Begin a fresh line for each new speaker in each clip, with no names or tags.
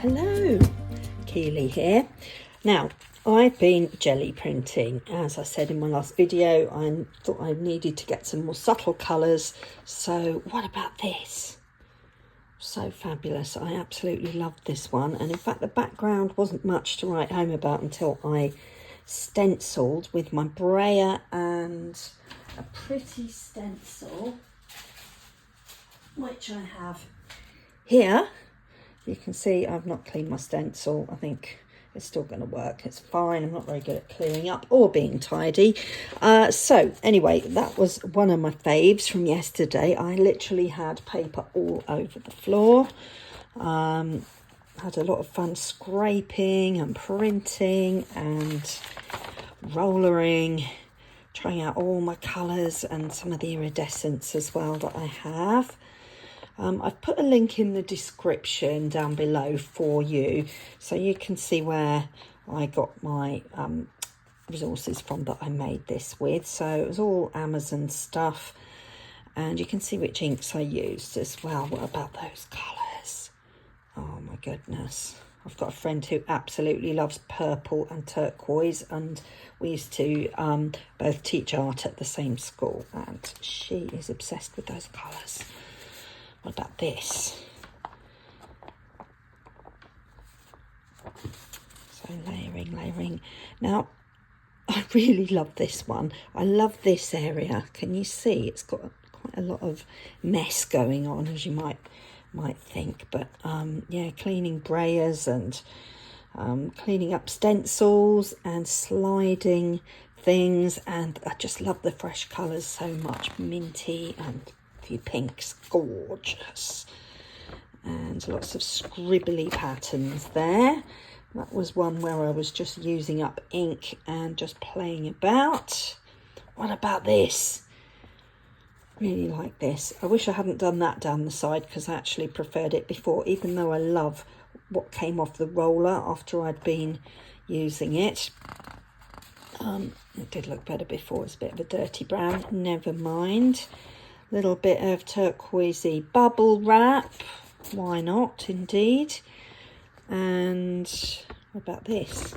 Hello, Keely here. Now, I've been jelly printing. As I said in my last video, I thought I needed to get some more subtle colours. So what about this? So fabulous. I absolutely loved this one. And in fact, the background wasn't much to write home about until I stenciled with my brayer and a pretty stencil, which I have here. You can see I've not cleaned my stencil. I think it's still going to work. It's fine. I'm not very good at clearing up or being tidy. So anyway, that was one of my faves from yesterday. I literally had paper all over the floor. Had a lot of fun scraping and printing and rollering, trying out all my colours and some of the iridescents as well that I have. I've put a link in the description down below for you so you can see where I got my resources from that I made this with. So it was all Amazon stuff, and you can see which inks I used as well. What about those colours? Oh my goodness. I've got a friend who absolutely loves purple and turquoise, and we used to both teach art at the same school, and she is obsessed with those colours. What about this? So layering. Now, I really love this one. I love this area. Can you see? It's got quite a lot of mess going on, as you might think. But yeah, cleaning brayers and cleaning up stencils and sliding things. And I just love the fresh colours so much. Minty and few pinks, gorgeous, and lots of scribbly patterns there. That was one where I was just using up ink and just playing about. What about this? Really like this. I wish I hadn't done that down the side because I actually preferred it before, even though I love what came off the roller after I'd been using it. It did look better before. It's a bit of a dirty brown, never mind. Little bit of turquoisey bubble wrap, why not indeed. And what about this?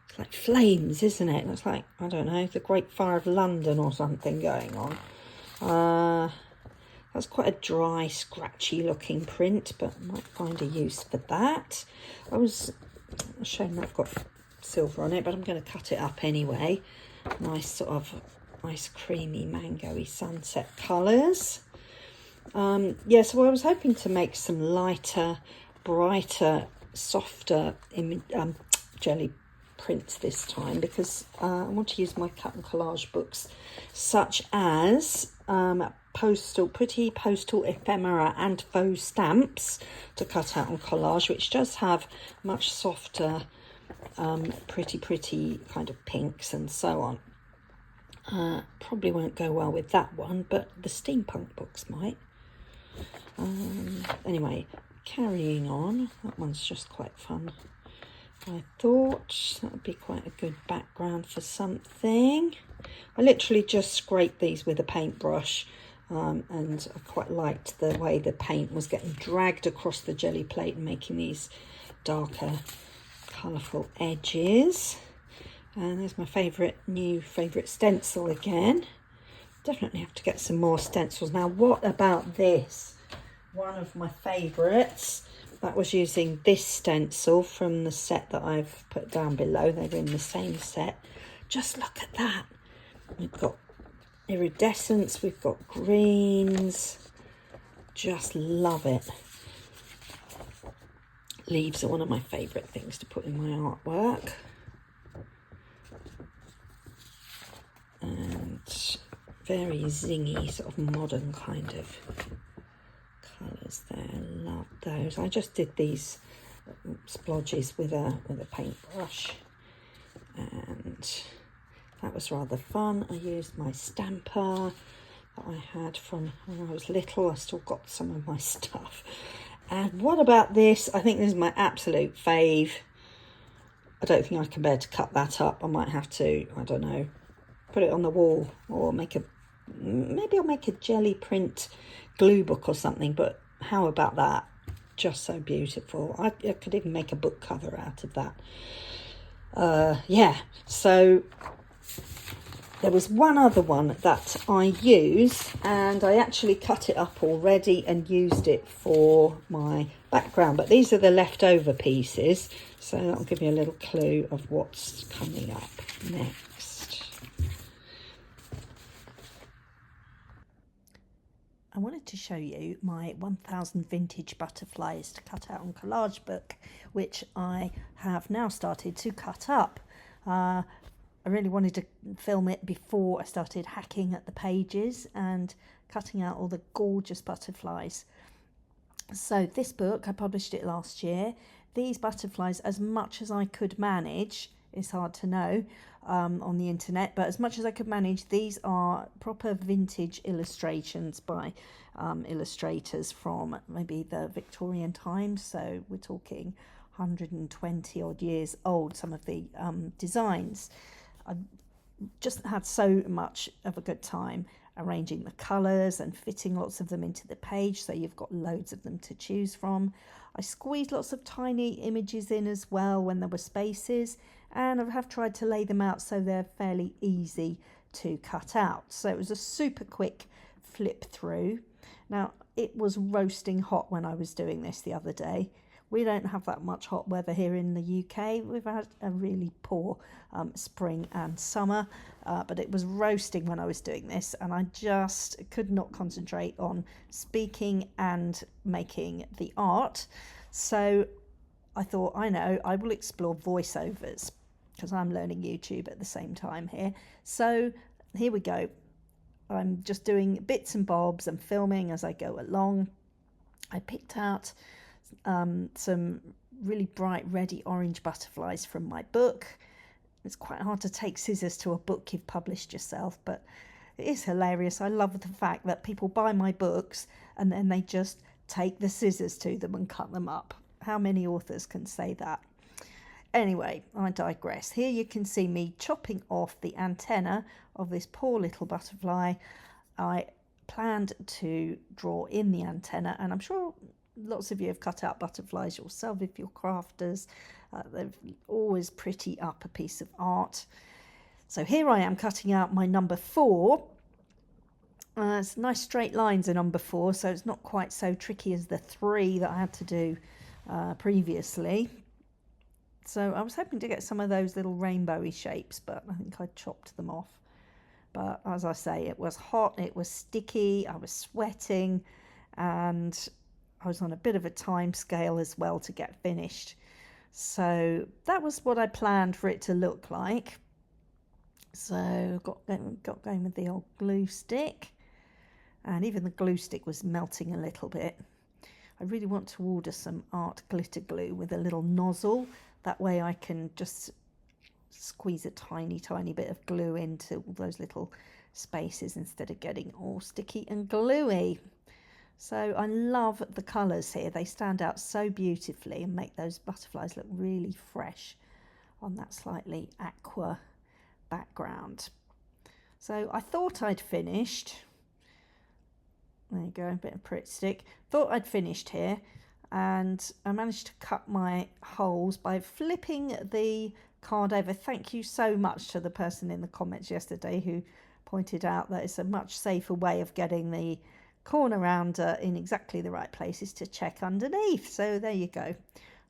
It's like flames, isn't it? Looks like, I don't know, the Great Fire of London or something going on. That's quite a dry, scratchy looking print, but I might find a use for that. I was showing that I've got silver on it, but I'm going to cut it up anyway. Nice creamy mango-y sunset colours. Yeah, so I was hoping to make some lighter, brighter, softer jelly prints this time, because I want to use my cut and collage books, such as pretty postal ephemera and faux stamps to cut out on collage, which does have much softer, pretty kind of pinks and so on. Probably won't go well with that one, but the steampunk books might. Anyway, carrying on. That one's just quite fun. I thought that would be quite a good background for something. I literally just scraped these with a paintbrush, and I quite liked the way the paint was getting dragged across the jelly plate and making these darker, colourful edges. And there's my new favourite stencil again. Definitely have to get some more stencils. Now, what about this? One of my favourites. That was using this stencil from the set that I've put down below. They were in the same set. Just look at that. We've got iridescence, we've got greens. Just love it. Leaves are one of my favourite things to put in my artwork. And very zingy, sort of modern kind of colours there. Love those. I just did these splodges with a paintbrush, and that was rather fun. I used my stamper that I had from when I was little. I still got some of my stuff. And what about this? I think this is my absolute fave. I don't think I can bear to cut that up. I might have to, I don't know, put it on the wall, or maybe I'll make a jelly print glue book or something. But how about that? just so beautiful. I could even make a book cover out of that. Yeah, so there was one other one that I use, and I actually cut it up already and used it for my background, but these are the leftover pieces, so that'll give you a little clue of what's coming up next. I wanted to show you my 1000 vintage butterflies to cut out on Collage book, which I have now started to cut up. I really wanted to film it before I started hacking at the pages and cutting out all the gorgeous butterflies. So this book, I published it last year. These butterflies, as much as I could manage, it's hard to know on the internet, but as much as I could manage, these are proper vintage illustrations by illustrators from maybe the Victorian times, so we're talking 120 odd years old, some of the designs. I just had so much of a good time arranging the colours and fitting lots of them into the page, so you've got loads of them to choose from. I squeezed lots of tiny images in as well when there were spaces, and I have tried to lay them out so they're fairly easy to cut out. So it was a super quick flip through. Now, it was roasting hot when I was doing this the other day. We don't have that much hot weather here in the UK. We've had a really poor spring and summer, but it was roasting when I was doing this, and I just could not concentrate on speaking and making the art. So I thought, I know, I will explore voiceovers because I'm learning YouTube at the same time here. So here we go. I'm just doing bits and bobs and filming as I go along. I picked out some really bright reddy orange butterflies from my book. It's quite hard to take scissors to a book you've published yourself, but it is hilarious. I love the fact that people buy my books and then they just take the scissors to them and cut them up. How many authors can say that? Anyway, I digress. Here you can see me chopping off the antenna of this poor little butterfly. I planned to draw in the antenna, and I'm sure lots of you have cut out butterflies yourself if you're crafters. They're always pretty up a piece of art. So here I am cutting out my number 4. It's nice straight lines in number 4, so it's not quite so tricky as the 3 that I had to do previously. So I was hoping to get some of those little rainbowy shapes, but I think I chopped them off. But as I say, it was hot, it was sticky, I was sweating, and I was on a bit of a time scale as well to get finished. So that was what I planned for it to look like. So got going with the old glue stick, and even the glue stick was melting a little bit. I really want to order some art glitter glue with a little nozzle. That way I can just squeeze a tiny bit of glue into all those little spaces instead of getting all sticky and gluey. So I love the colours here. They stand out so beautifully and make those butterflies look really fresh on that slightly aqua background. So I thought I'd finished. There you go, a bit of Pritt stick. Thought I'd finished here, and I managed to cut my holes by flipping the card over. Thank you so much to the person in the comments yesterday who pointed out that it's a much safer way of getting the corner round in exactly the right places to check underneath. So there you go.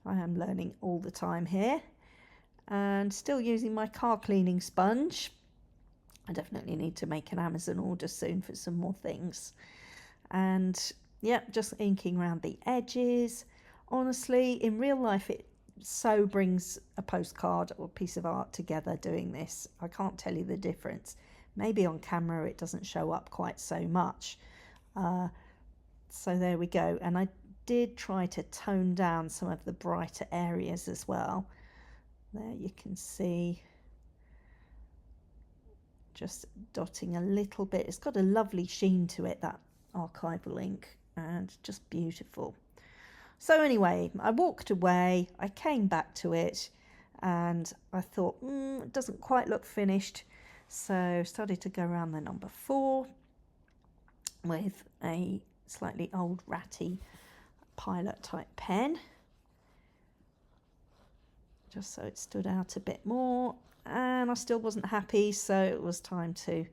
I am learning all the time here, and still using my car cleaning sponge. I definitely need to make an Amazon order soon for some more things. And yeah, just inking around the edges. Honestly, in real life, it so brings a postcard or piece of art together doing this. I can't tell you the difference. Maybe on camera it doesn't show up quite so much. So there we go. And I did try to tone down some of the brighter areas as well. There you can see, just dotting a little bit. It's got a lovely sheen to it, that archival ink, and just beautiful. So anyway, I walked away, I came back to it, and I thought, it doesn't quite look finished. So started to go around the number 4 with a slightly old ratty pilot type pen, just so it stood out a bit more, and I still wasn't happy, so it was time to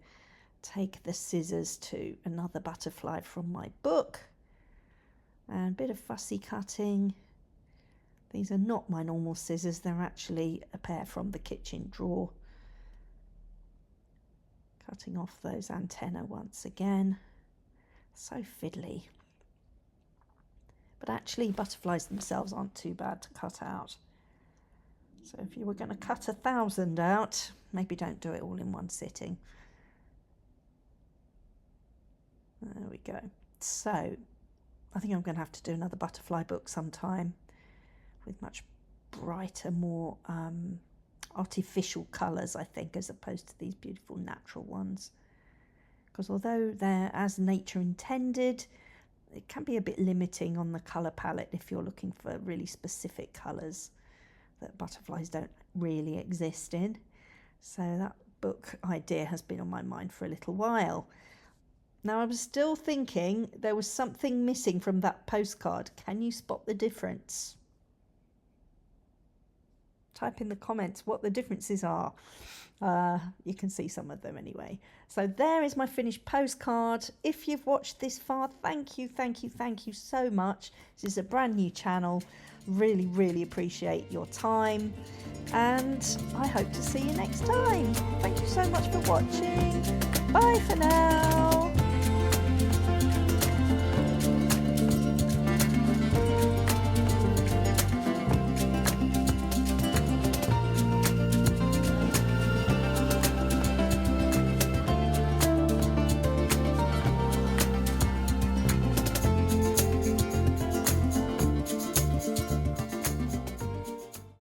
take the scissors to another butterfly from my book, and a bit of fussy cutting. These are not my normal scissors, they're actually a pair from the kitchen drawer. Cutting off those antennae once again. So fiddly. But actually butterflies themselves aren't too bad to cut out. So if you were going to cut 1,000 out, maybe don't do it all in one sitting. There we go. So I think I'm going to have to do another butterfly book sometime with much brighter, more artificial colours, I think, as opposed to these beautiful natural ones. Because although they're as nature intended, it can be a bit limiting on the colour palette if you're looking for really specific colours that butterflies don't really exist in. So that book idea has been on my mind for a little while. Now I was still thinking there was something missing from that postcard. Can you spot the difference? Type in the comments what the differences are. You can see some of them anyway. So there is my finished postcard. If you've watched this far, thank you so much. This is a brand new channel. Really, really appreciate your time, and I hope to see you next time. Thank you so much for watching. Bye for now.